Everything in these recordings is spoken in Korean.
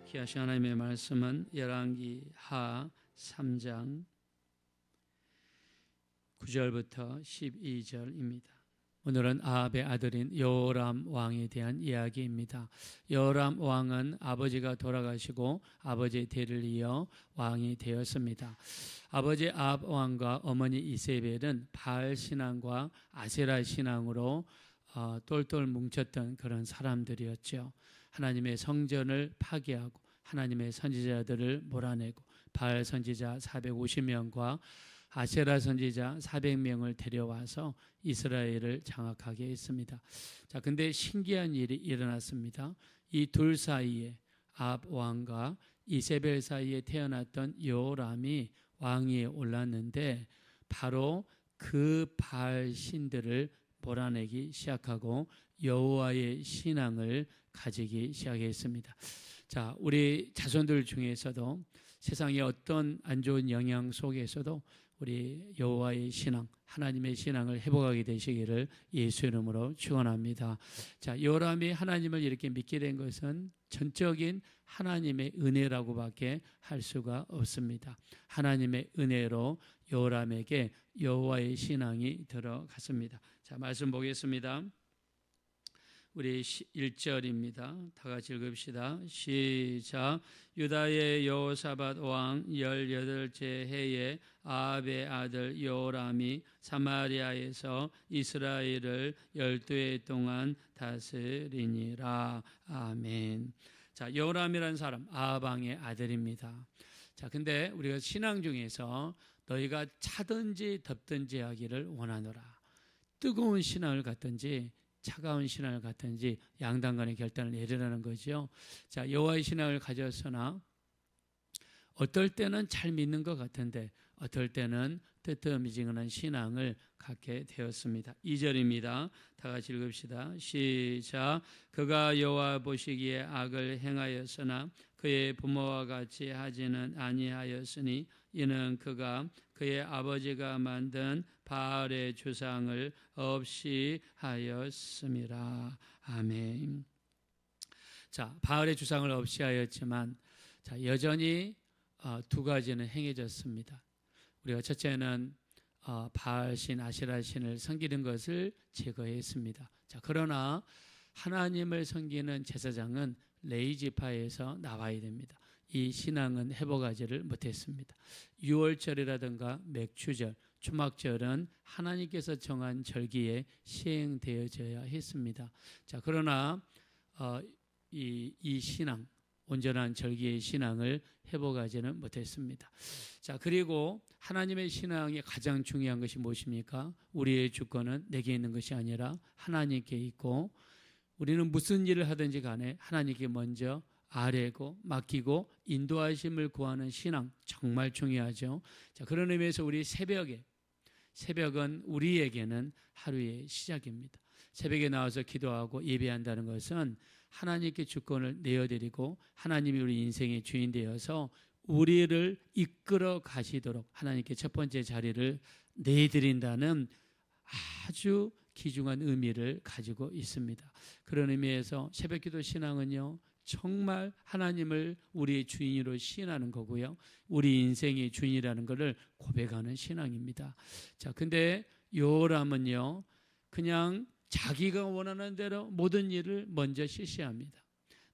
귀하신 하나님의 말씀은 열왕기 하 3장 9절부터 12절입니다. 오늘은 아합의 아들인 여호람 왕에 대한 이야기입니다. 여호람 왕은 아버지가 돌아가시고 아버지의 뒤를 이어 왕이 되었습니다. 아버지 아합 왕과 어머니 이세벨은 바알 신앙과 아세라 신앙으로 똘똘 뭉쳤던 그런 사람들이었죠. 하나님의 성전을 파괴하고 하나님의 선지자들을 몰아내고 바알 선지자 450명과 아세라 선지자 400명을 데려와서 이스라엘을 장악하게 했습니다. 자, 근데 신기한 일이 일어났습니다. 이 둘 사이에 아합 왕과 이세벨 사이에 태어났던 여호람이 왕위에 올랐는데 바로 그 바알 신들을 몰아내기 시작하고 여호와의 신앙을 가지기 시작했습니다. 자, 우리 자손들 중에서도 세상의 어떤 안 좋은 영향 속에서도 우리 여호와의 신앙, 하나님의 신앙을 회복하게 되시기를 예수 이름으로 축원합니다. 자, 여호람이 하나님을 이렇게 믿게 된 것은 전적인 하나님의 은혜라고밖에 할 수가 없습니다. 하나님의 은혜로 여호람에게 여호와의 신앙이 들어갔습니다. 자, 말씀 보겠습니다. 우리 1절입니다. 다 같이 읽읍시다. 시작. 유다의 여호사밧 왕 18째 해에 아합의 아들 여호람이 사마리아에서 이스라엘을 12해 동안 다스리니라. 아멘. 자, 여호람이라는 사람 아합 왕의 아들입니다. 자, 근데 우리가 신앙 중에서 너희가 차든지 덥든지 하기를 원하노라. 뜨거운 신앙을 갖든지 차가운 신앙을 갖든지 양당 간의 결단을 내리라는 거죠. 자, 여호와의 신앙을 가졌으나 어떨 때는 잘 믿는 것 같은데 어떨 때는 뜨뜻미지근한 신앙을 갖게 되었습니다. 2절입니다. 다 같이 읽읍시다. 시작. 그가 여호와 보시기에 악을 행하였으나 그의 부모와 같이 하지는 아니하였으니 이는 그가 그의 아버지가 만든 바알의 주상을 없이 하였음이라. 아멘. 자, 바알의 주상을 없이 하였지만 자, 여전히 두 가지는 행해졌습니다. 우리가 첫째는 바알신, 아세라신을 섬기는 것을 제거했습니다. 자, 그러나 하나님을 섬기는 제사장은 레위지파에서 나와야 됩니다. 이 신앙은 회복하지를 못했습니다. 유월절이라든가 맥추절, 초막절은 하나님께서 정한 절기에 시행되어져야 했습니다. 자, 그러나 이 신앙, 온전한 절기의 신앙을 회복하지는 못했습니다. 자, 그리고 하나님의 신앙의 가장 중요한 것이 무엇입니까? 우리의 주권은 내게 있는 것이 아니라 하나님께 있고 우리는 무슨 일을 하든지 간에 하나님께 먼저 아뢰고 맡기고 인도하심을 구하는 신앙 정말 중요하죠. 자, 그런 의미에서 우리 새벽은 우리에게는 하루의 시작입니다. 새벽에 나와서 기도하고 예배한다는 것은 하나님께 주권을 내어드리고 하나님이 우리 인생의 주인 되어서 우리를 이끌어 가시도록 하나님께 첫 번째 자리를 내드린다는 아주 귀중한 의미를 가지고 있습니다. 그런 의미에서 새벽기도 신앙은요, 정말 하나님을 우리의 주인으로 시인하는 거고요. 우리 인생의 주인이라는 것을 고백하는 신앙입니다. 자, 근데 여호람은요, 그냥 자기가 원하는 대로 모든 일을 먼저 실시합니다.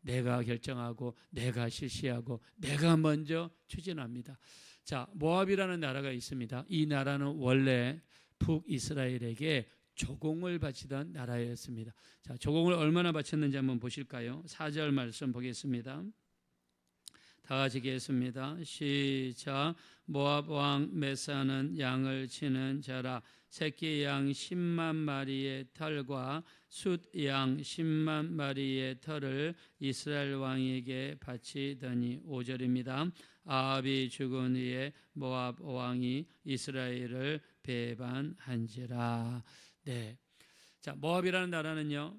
내가 결정하고 내가 실시하고 내가 먼저 추진합니다. 자, 모압이라는 나라가 있습니다. 이 나라는 원래 북이스라엘에게 조공을 바치던 나라였습니다. 자, 조공을 얼마나 바쳤는지 한번 보실까요? 4절 말씀 보겠습니다. 다 같이 읽겠습니다. 시작. 모압 왕 메사는 양을 치는 자라. 새끼 양 10만 마리의 털과 숫양 10만 마리의 털을 이스라엘 왕에게 바치더니 5절입니다. 아합이 죽은 후에 모압 왕이 이스라엘을 배반한지라. 네. 자, 모압이라는 나라는요,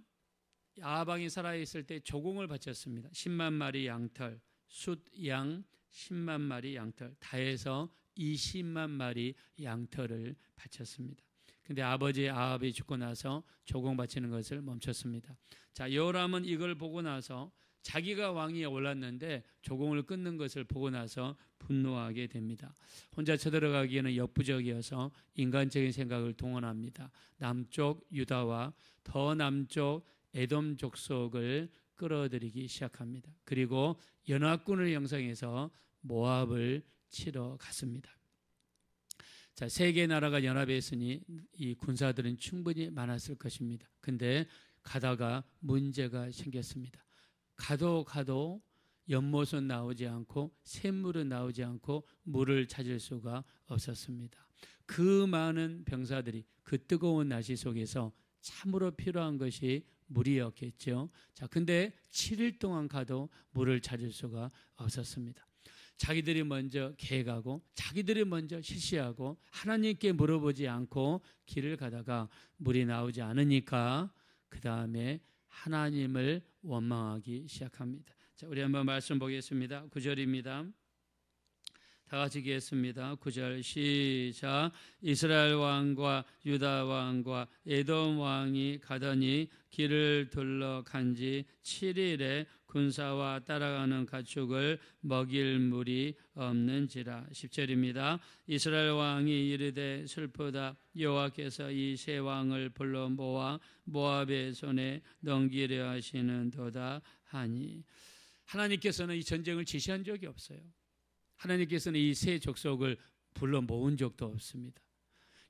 아합 왕이 살아있을 때 조공을 바쳤습니다. 10만 마리 양털, 숫양 10만 마리 양털, 다 해서 20만 마리 양털을 바쳤습니다. 근데 아버지 아합이 죽고 나서 조공 바치는 것을 멈췄습니다. 자, 여호람은 이걸 보고 나서 자기가 왕위에 올랐는데 조공을 끊는 것을 보고 나서 분노하게 됩니다. 혼자 쳐들어가기에는 역부족이어서 인간적인 생각을 동원합니다. 남쪽 유다와 더 남쪽 에돔 족속을 끌어들이기 시작합니다. 그리고 연합군을 형성해서 모압을 치러 갔습니다. 자, 세 개 나라가 연합했으니 이 군사들은 충분히 많았을 것입니다. 근데 가다가 문제가 생겼습니다. 가도 연못은 나오지 않고 샘물은 나오지 않고 물을 찾을 수가 없었습니다. 그 많은 병사들이 그 뜨거운 날씨 속에서 참으로 필요한 것이 물이었겠죠. 자, 근데 7일 동안 가도 물을 찾을 수가 없었습니다. 자기들이 먼저 계획하고 자기들이 먼저 실시하고 하나님께 물어보지 않고 길을 가다가 물이 나오지 않으니까 그 다음에 하나님을 원망하기 시작합니다. 자, 우리 한번 말씀 보겠습니다. 9절입니다. 다 같이 읽겠습니다. 9절 시작. 이스라엘 왕과 유다 왕과 에돔 왕이 가더니 길을 둘러간 지 7일에 군사와 따라가는 가축을 먹일 물이 없는지라. 10절입니다. 이스라엘 왕이 이르되 슬프다. 여호와께서 이 세 왕을 불러 모아 모압의 손에 넘기려 하시는도다 하니. 하나님께서는 이 전쟁을 지시한 적이 없어요. 하나님께서는 이 세 족속을 불러 모은 적도 없습니다.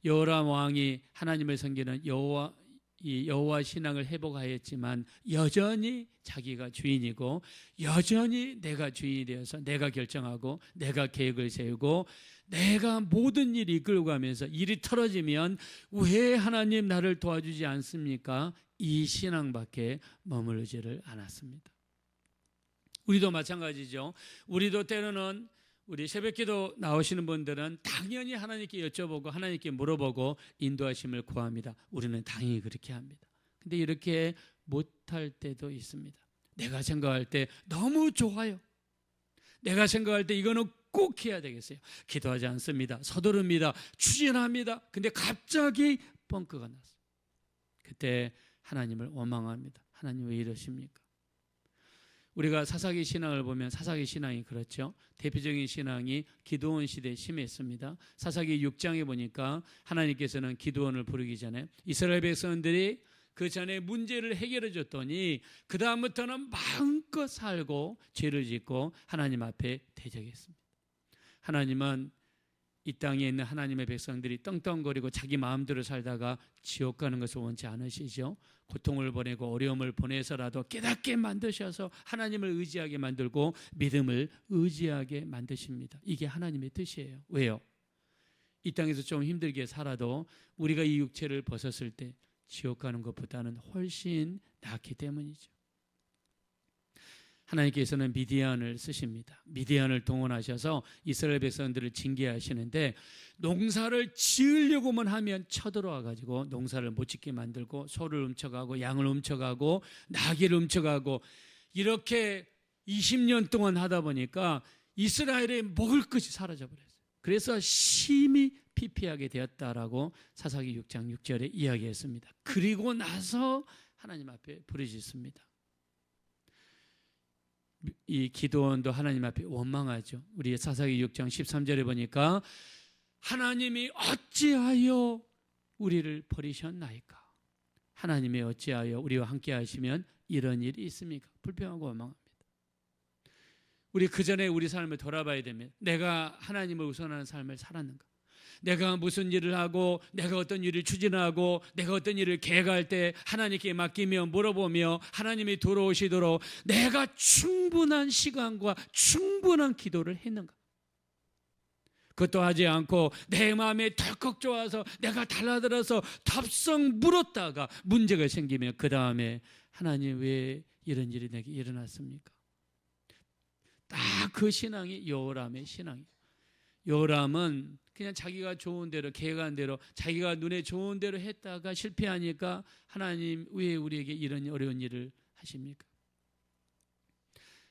여호람 왕이 하나님을 섬기는 여호와 신앙을 회복하였지만 여전히 자기가 주인이고 여전히 내가 주인이 되어서 내가 결정하고 내가 계획을 세우고 내가 모든 일 이끌고 가면서 일이 틀어지면 왜 하나님 나를 도와주지 않습니까? 이 신앙밖에 머무르지를 않았습니다. 우리도 마찬가지죠. 우리도 때로는 우리 새벽기도 나오시는 분들은 당연히 하나님께 여쭤보고 하나님께 물어보고 인도하심을 구합니다. 우리는 당연히 그렇게 합니다. 근데 이렇게 못할 때도 있습니다. 내가 생각할 때 너무 좋아요. 내가 생각할 때 이거는 꼭 해야 되겠어요. 기도하지 않습니다. 서두릅니다. 추진합니다. 근데 갑자기 뻥크가 났어요. 그때 하나님을 원망합니다. 하나님 왜 이러십니까? 우리가 사사기 신앙을 보면 사사기 신앙이 그렇죠. 대표적인 신앙이 기드온 시대에 심했습니다. 사사기 6장에 보니까 하나님께서는 기드온을 부르기 전에 이스라엘 백성들이 그 전에 문제를 해결해 줬더니 그 다음부터는 마음껏 살고 죄를 짓고 하나님 앞에 대적했습니다. 하나님은 이 땅에 있는 하나님의 백성들이 떵떵거리고 자기 마음대로 살다가 지옥 가는 것을 원치 않으시죠. 고통을 보내고 어려움을 보내서라도 깨닫게 만드셔서 하나님을 의지하게 만들고 믿음을 의지하게 만드십니다. 이게 하나님의 뜻이에요. 왜요? 이 땅에서 좀 힘들게 살아도 우리가 이 육체를 벗었을 때 지옥 가는 것보다는 훨씬 낫기 때문이죠. 하나님께서는 미디안을 쓰십니다. 미디안을 동원하셔서 이스라엘 백성들을 징계하시는데 농사를 지으려고만 하면 쳐들어와 가지고 농사를 못 짓게 만들고 소를 훔쳐가고 양을 훔쳐가고 나귀를 훔쳐가고 이렇게 20년 동안 하다 보니까 이스라엘의 먹을 것이 사라져버렸어요. 그래서 심히 피폐하게 되었다라고 사사기 6장 6절에 이야기했습니다. 그리고 나서 하나님 앞에 부르짖습니다. 이 기도원도 하나님 앞에 원망하죠. 우리 사사기 6장 13절에 보니까 하나님이 어찌하여 우리를 버리셨나이까? 하나님이 어찌하여 우리와 함께 하시면 이런 일이 있습니까? 불평하고 원망합니다. 우리 그 전에 우리 삶을 돌아봐야 됩니다. 내가 하나님을 우선하는 삶을 살았는가? 내가 무슨 일을 하고 내가 어떤 일을 추진하고 내가 어떤 일을 계획할 때 하나님께 맡기며 물어보며 하나님이 들어오시도록 내가 충분한 시간과 충분한 기도를 했는가? 그것도 하지 않고 내 마음에 덜컥 좋아서 내가 달라들어서 덥석 물었다가 문제가 생기면 그 다음에 하나님 왜 이런 일이 내게 일어났습니까? 딱 그 신앙이 여호람의 신앙이에요. 여호람은 그냥 자기가 좋은 대로 계획한 대로 자기가 눈에 좋은 대로 했다가 실패하니까 하나님 왜 우리에게 이런 어려운 일을 하십니까?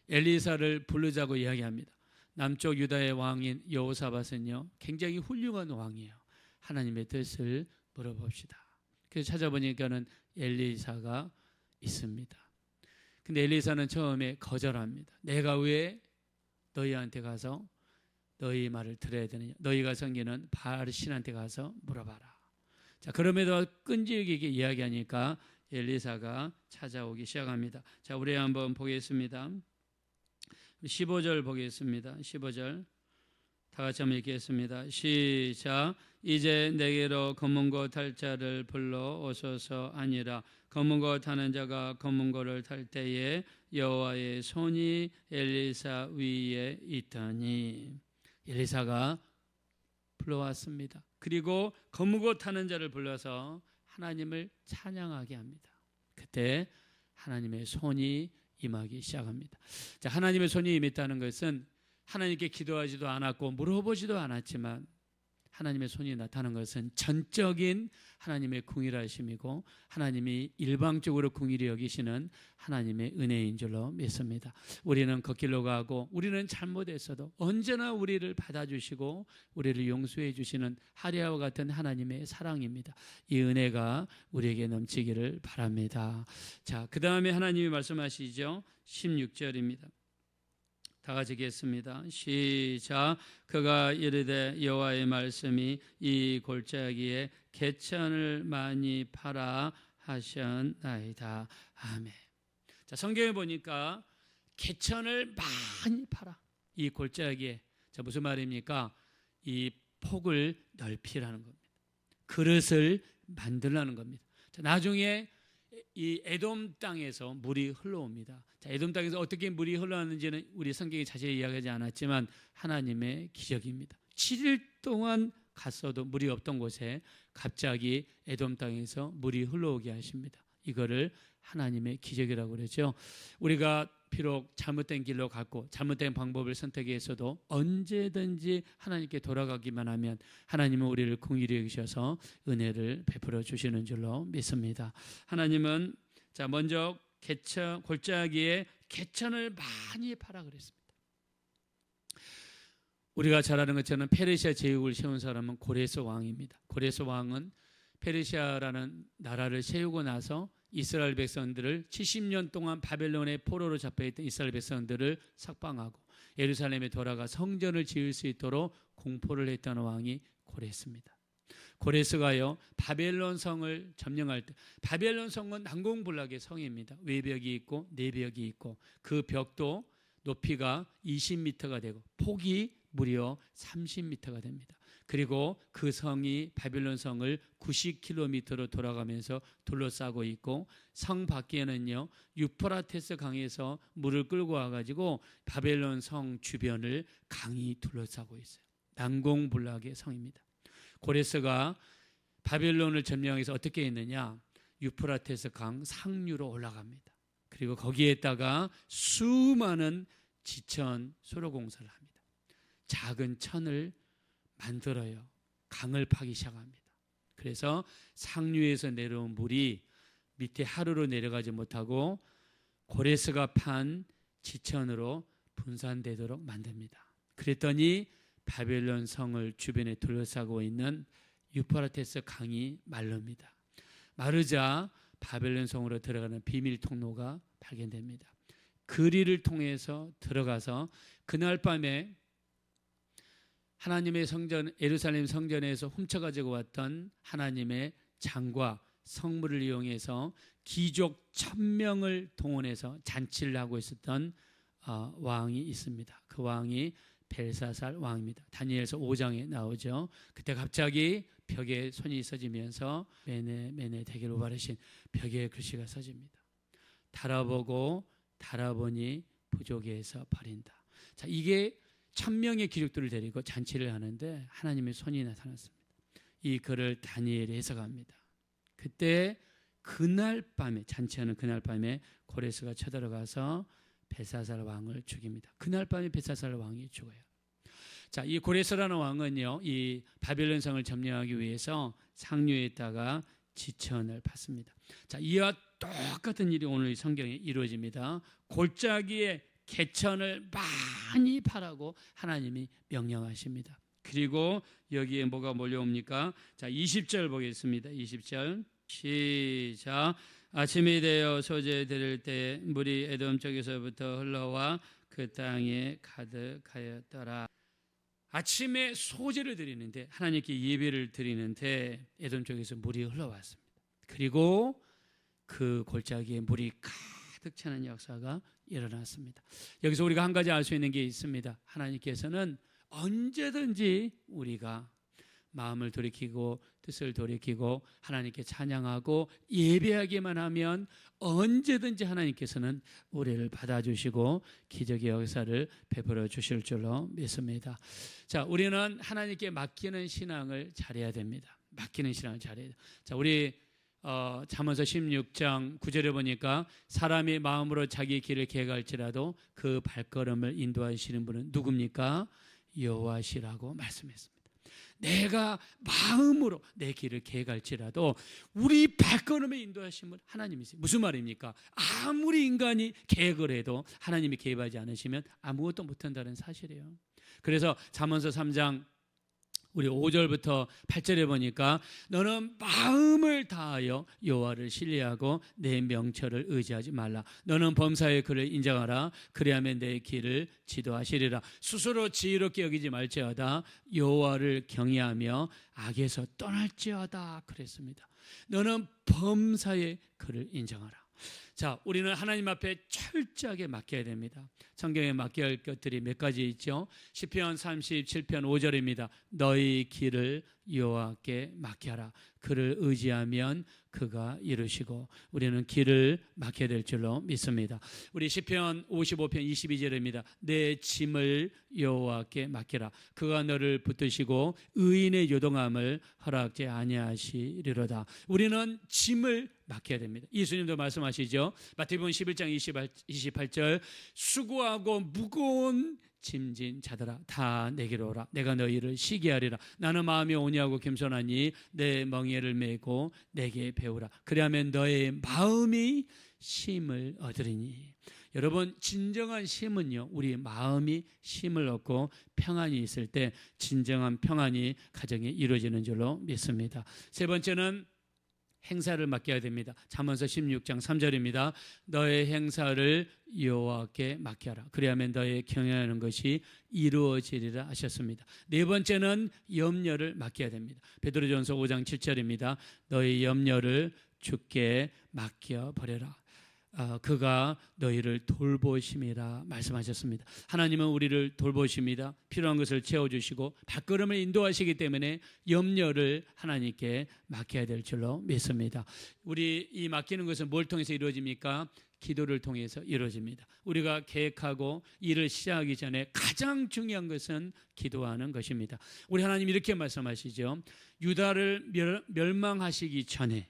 엘리사를 부르자고 이야기합니다. 남쪽 유다의 왕인 여호사밧은요 굉장히 훌륭한 왕이에요. 하나님의 뜻을 물어봅시다. 그래서 찾아보니까는 엘리사가 있습니다. 근데 엘리사는 처음에 거절합니다. 내가 왜 너희한테 가서 너희 말을 들어야 되느냐? 너희가 섬기는 바알 신한테 가서 물어봐라. 자, 그럼에도 끈질기게 이야기하니까 엘리사가 찾아오기 시작합니다. 자, 우리 한번 보겠습니다. 15절 보겠습니다. 15절 다 같이 한번 읽겠습니다. 시작. 이제 내게로 검은 거 탈 자를 불러 오소서. 아니라 검은 거 타는 자가 검은 거를 탈 때에 여호와의 손이 엘리사 위에 있더니, 엘리사가 불러왔습니다. 그리고 검은 거 타는 자를 불러서 하나님을 찬양하게 합니다. 그때 하나님의 손이 임하기 시작합니다. 자, 하나님의 손이 임했다는 것은 하나님께 기도하지도 않았고 물어보지도 않았지만 하나님의 손이 나타난 것은 전적인 하나님의 궁일하심이고 하나님이 일방적으로 궁일히 여기시는 하나님의 은혜인 줄로 믿습니다. 우리는 걷길로 가고 우리는 잘못했어도 언제나 우리를 받아주시고 우리를 용서해 주시는 하리아와 같은 하나님의 사랑입니다. 이 은혜가 우리에게 넘치기를 바랍니다. 자, 그 다음에 하나님이 말씀하시죠. 16절입니다. 다 같이 읽겠습니다. 시작. 그가 이르되 여호와의 말씀이 이 골짜기에 개천을 많이 팔아 하셨나이다. 아멘. 자, 성경에 보니까 개천을 많이 팔아. 이 골짜기에. 자, 무슨 말입니까? 이 폭을 넓히라는 겁니다. 그릇을 만들라는 겁니다. 자, 나중에 이 에돔 땅에서 물이 흘러옵니다. 자, 에돔 땅에서 어떻게 물이 흘러왔는지는 우리 성경이 자세히 이야기하지 않았지만 하나님의 기적입니다. 7일 동안 갔어도 물이 없던 곳에 갑자기 에돔 땅에서 물이 흘러오게 하십니다. 이거를 하나님의 기적이라고 그러죠. 우리가 비록 잘못된 길로 갔고 잘못된 방법을 선택했어도 언제든지 하나님께 돌아가기만 하면 하나님은 우리를 긍휼히 여기셔서 은혜를 베풀어 주시는 줄로 믿습니다. 하나님은 자, 먼저 골짜기에 개천을 많이 팔아 그랬습니다. 우리가 잘 아는 것처럼 페르시아 제국을 세운 사람은 고레스 왕입니다. 고레스 왕은 페르시아라는 나라를 세우고 나서 이스라엘 백성들을 70년 동안 바벨론의 포로로 잡혀있던 이스라엘 백성들을 석방하고 예루살렘에 돌아가 성전을 지을 수 있도록 공포를 했던 왕이 고레스입니다. 고레스가요, 바벨론 성을 점령할 때, 바벨론 성은 난공불락의 성입니다. 외벽이 있고 내벽이 있고 그 벽도 높이가 20m가 되고 폭이 무려 30m가 됩니다. 그리고 그 성이 바벨론 성을 90km로 돌아가면서 둘러싸고 있고 성 밖에는요 유프라테스 강에서 물을 끌고 와가지고 바벨론 성 주변을 강이 둘러싸고 있어요. 난공불락의 성입니다. 고레스가 바벨론을 점령해서 어떻게 했느냐, 유프라테스 강 상류로 올라갑니다. 그리고 거기에다가 수많은 지천 수로 공사를 합니다. 작은 천을 만들어요. 강을 파기 시작합니다. 그래서 상류에서 내려온 물이 밑에 하루로 내려가지 못하고 고레스가 판 지천으로 분산되도록 만듭니다. 그랬더니 바벨론 성을 주변에 둘러싸고 있는 유프라테스 강이 마릅니다. 마르자 바벨론 성으로 들어가는 비밀 통로가 발견됩니다. 그리를 통해서 들어가서 그날 밤에 하나님의 성전, 예루살렘 성전에서 훔쳐가지고 왔던 하나님의 장과 성물을 이용해서 귀족 1000명을 동원해서 잔치를 하고 있었던 왕이 있습니다. 그 왕이 벨사살 왕입니다. 다니엘서 5장에 나오죠. 그때 갑자기 벽에 손이 써지면서 메네 대기로 바르신 벽에 글씨가 써집니다. 달아보고 달아보니 부족해서 버린다. 자, 이게 1000명의 귀족들을 데리고 잔치를 하는데 하나님의 손이 나타났습니다. 이 글을 다니엘이 해석합니다. 그때 그날 밤에, 잔치하는 그날 밤에 고레스가 쳐들어가서 벨사살 왕을 죽입니다. 그날 밤에 벨사살 왕이 죽어요. 자, 이 고레스라는 왕은요, 이 바벨론 성을 점령하기 위해서 상류에다가 지천을 팠습니다. 자, 이와 똑같은 일이 오늘 이 성경에 이루어집니다. 골짜기에 개천을 많이 파라고 하나님이 명령하십니다. 그리고 여기에 뭐가 몰려옵니까? 자, 20절 보겠습니다. 20절 시작. 아침이 되어 소재 드릴 때 물이 에돔 쪽에서부터 흘러와 그 땅에 가득하였더라. 아침에 소재를 드리는데, 하나님께 예배를 드리는데 에돔 쪽에서 물이 흘러왔습니다. 그리고 그 골짜기에 물이 가득 차는 역사가 일어났습니다. 여기서 우리가 한 가지 알 수 있는 게 있습니다. 하나님께서는 언제든지 우리가 마음을 돌이키고 뜻을 돌이키고 하나님께 찬양하고 예배하기만 하면 언제든지 하나님께서는 우리를 받아주시고 기적의 역사를 베풀어 주실 줄로 믿습니다. 자, 우리는 하나님께 맡기는 신앙을 잘해야 됩니다. 맡기는 신앙을 잘해야 돼요. 자, 우리 잠언서 16장 9절에 보니까 사람이 마음으로 자기 길을 계획할지라도 그 발걸음을 인도하시는 분은 누굽니까? 여호와시라고 말씀했습니다. 내가 마음으로 내 길을 계획할지라도 우리 발걸음에 인도하시면 하나님이세요. 무슨 말입니까? 아무리 인간이 계획을 해도 하나님이 개입하지 않으시면 아무것도 못한다는 사실이에요. 그래서 잠언서 3장 우리 5절부터 8절에 보니까 너는 마음을 다하여 여호와를 신뢰하고 내 명철을 의지하지 말라. 너는 범사의 그를 인정하라. 그리하면 내 길을 지도하시리라. 스스로 지혜롭게 여기지 말지어다. 여호와를 경외하며 악에서 떠날지어다 그랬습니다. 너는 범사의 그를 인정하라. 자, 우리는 하나님 앞에 철저하게 맡겨야 됩니다. 성경에 맡겨야 할 것들이 몇 가지 있죠. 시편 37편 5절입니다. 너희 길을 여호와께 맡겨라. 그를 의지하면 그가 이루시고, 우리는 길을 맡겨야 될 줄로 믿습니다. 우리 시편 55편 22절입니다. 내 짐을 여호와께 맡겨라. 그가 너를 붙드시고 의인의 요동함을 허락지 아니하시리로다. 우리는 짐을 맡겨야 됩니다. 예수님도 말씀하시죠. 마태복음 11장 28절 수고하고 무거운 짐진 자들아 다 내게로 오라. 내가 너희를 쉬게 하리라. 나는 마음이 온유하고 겸손하니 내 멍에를 메고 내게 배우라. 그리하면 너의 마음이 쉼을 얻으리니. 여러분, 진정한 쉼은요, 우리 마음이 쉼을 얻고 평안이 있을 때 진정한 평안이 가정에 이루어지는 줄로 믿습니다. 세 번째는 행사를 맡겨야 됩니다. 잠언서 16장 3절입니다. 너의 행사를 여호와께 맡겨라. 그리하면 너의 경영하는 것이 이루어지리라 하셨습니다. 네 번째는 염려를 맡겨야 됩니다. 베드로전서 5장 7절입니다. 너의 염려를 주께 맡겨버려라. 그가 너희를 돌보심이라 말씀하셨습니다. 하나님은 우리를 돌보십니다. 필요한 것을 채워주시고 발걸음을 인도하시기 때문에 염려를 하나님께 맡겨야 될 줄로 믿습니다. 우리 이 맡기는 것은 뭘 통해서 이루어집니까? 기도를 통해서 이루어집니다. 우리가 계획하고 일을 시작하기 전에 가장 중요한 것은 기도하는 것입니다. 우리 하나님 이렇게 말씀하시죠. 유다를 멸망하시기 전에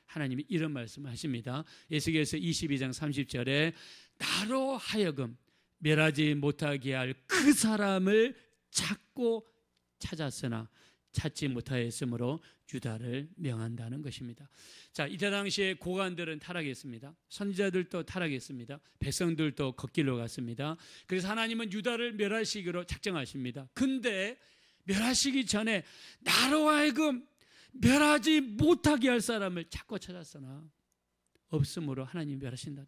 하나님이 이런 말씀을 하십니다. 에스겔서 22장 30절에 나로 하여금 멸하지 못하게 할 그 사람을 찾고 찾았으나 찾지 못하였으므로 유다를 명한다는 것입니다. 자, 이때 당시에 고관들은 타락했습니다. 선지자들도 타락했습니다. 백성들도 걷길로 갔습니다. 그래서 하나님은 유다를 멸하시기로 작정하십니다. 근데 멸하시기 전에 나로 하여금 멸하지 못하게 할 사람을 찾고 찾았으나 없으므로 하나님이 멸하신다.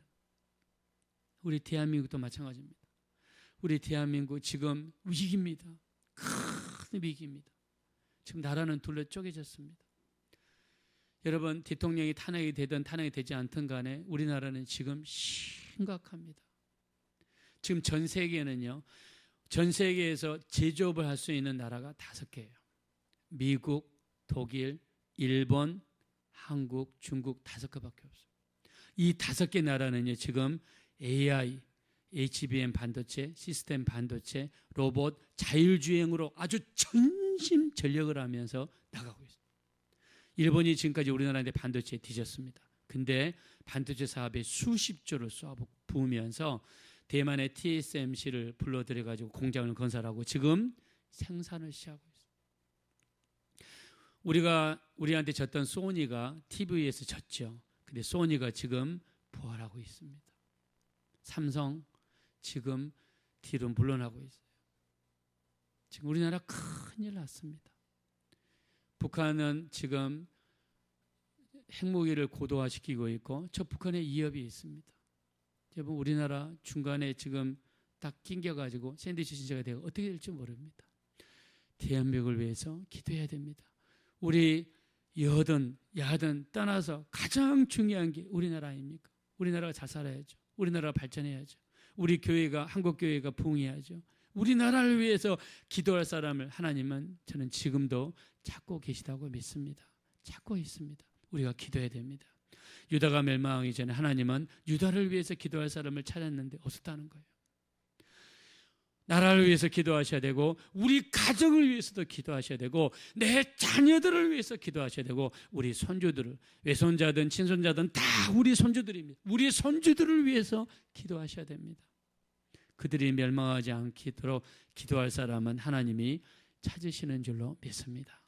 우리 대한민국도 마찬가지입니다. 우리 대한민국 지금 위기입니다. 큰 위기입니다. 지금 나라는 둘러 쪼개졌습니다. 여러분, 대통령이 탄핵이 되든 탄핵이 되지 않든 간에 우리나라는 지금 심각합니다. 지금 전 세계는요, 전 세계에서 제조업을 할 수 있는 나라가 5개예요. 미국, 독일, 일본, 한국, 중국 5개밖에 없어요. 이 5개 나라는요, 지금 AI, HBM 반도체, 시스템 반도체, 로봇, 자율주행으로 아주 전심전력을 하면서 나가고 있어요. 일본이 지금까지 우리나라한테 반도체에 뒤졌습니다. 근데 반도체 사업에 수십조를 쏘아 부으면서 대만의 TSMC를 불러들여가지고 공장을 건설하고 지금 생산을 시작하고 있어요. 우리한테 졌던 소니가 TV에서 졌죠. 근데 소니가 지금 부활하고 있습니다. 삼성 지금 뒤로 물러나고 있어요. 지금 우리나라 큰일 났습니다. 북한은 지금 핵무기를 고도화시키고 있고 저 북한에 위협이 있습니다. 여러분 우리나라 중간에 지금 딱 낑겨가지고 샌드위치 신세가 되고 어떻게 될지 모릅니다. 대한민국을 위해서 기도해야 됩니다. 우리 여든 야든 떠나서 가장 중요한 게 우리나라 아닙니까? 우리나라가 잘 살아야죠. 우리나라가 발전해야죠. 우리 교회가 한국 교회가 부흥해야죠. 우리나라를 위해서 기도할 사람을 하나님은 저는 지금도 찾고 계시다고 믿습니다. 찾고 있습니다. 우리가 기도해야 됩니다. 유다가 멸망하기 전에 하나님은 유다를 위해서 기도할 사람을 찾았는데 없었다는 거예요. 나라를 위해서 기도하셔야 되고 우리 가정을 위해서도 기도하셔야 되고 내 자녀들을 위해서 기도하셔야 되고 우리 손주들을 외손자든 친손자든 다 우리 손주들입니다. 우리 손주들을 위해서 기도하셔야 됩니다. 그들이 멸망하지 않도록 기도할 사람은 하나님이 찾으시는 줄로 믿습니다.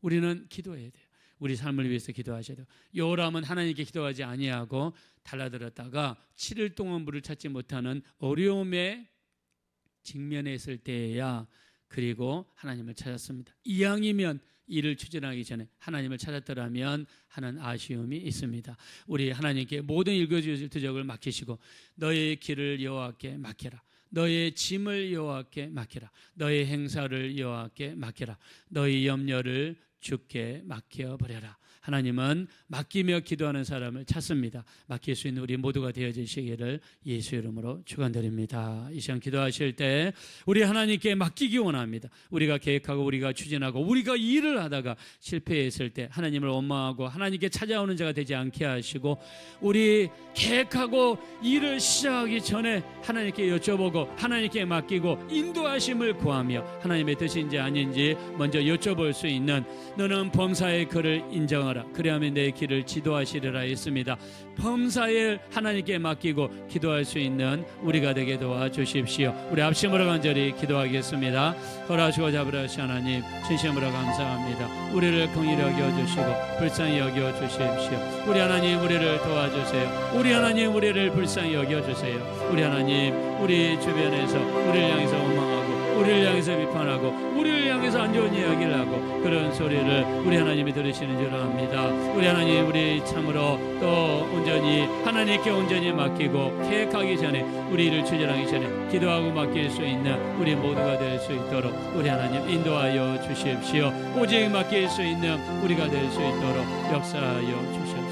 우리는 기도해야 돼요. 우리 삶을 위해서 기도하셔야 돼요. 요람은 하나님께 기도하지 아니하고 달라들었다가 7일 동안 물을 찾지 못하는 어려움에 직면했을 때에야 그리고 하나님을 찾았습니다. 이왕이면 일을 추진하기 전에 하나님을 찾았더라면 하는 아쉬움이 있습니다. 우리 하나님께 모든 일거주일 투적을 맡기시고 너의 길을 여호와께 맡겨라. 너의 짐을 여호와께 맡겨라. 너의 행사를 여호와께 맡겨라. 너의 염려를 주께 맡겨버려라. 하나님은 맡기며 기도하는 사람을 찾습니다. 맡길 수 있는 우리 모두가 되어주시기를 예수 이름으로 축원드립니다. 이 시간 기도하실 때 우리 하나님께 맡기기 원합니다. 우리가 계획하고 우리가 추진하고 우리가 일을 하다가 실패했을 때 하나님을 원망하고 하나님께 찾아오는 자가 되지 않게 하시고 우리 계획하고 일을 시작하기 전에 하나님께 여쭤보고 하나님께 맡기고 인도하심을 구하며 하나님의 뜻인지 아닌지 먼저 여쭤볼 수 있는 너는 범사의 그를 인정하라. 그리하면 내 길을 지도하시리라 했습니다. 범사에 하나님께 맡기고 기도할 수 있는 우리가 되게 도와주십시오. 우리 합심으로 간절히 기도하겠습니다. 허락하시고 잡으라시 하나님 진심으로 감사합니다. 우리를 긍휼히 여겨주시고 불쌍히 여겨주십시오. 우리 하나님 우리를 도와주세요. 우리 하나님 우리를 불쌍히 여겨주세요. 우리 하나님 우리 주변에서 우리를 향해서 원망하고 우리를 향해서 비판하고 우리를 향해서 안 좋은 이야기를 하고 그런 소리를 우리 하나님이 들으시는 줄 압니다. 우리 하나님 우리 참으로 또 온전히 하나님께 온전히 맡기고 계획하기 전에 우리 일을 추진하기 전에 기도하고 맡길 수 있는 우리 모두가 될 수 있도록 우리 하나님 인도하여 주십시오. 오직 맡길 수 있는 우리가 될 수 있도록 역사하여 주십시오.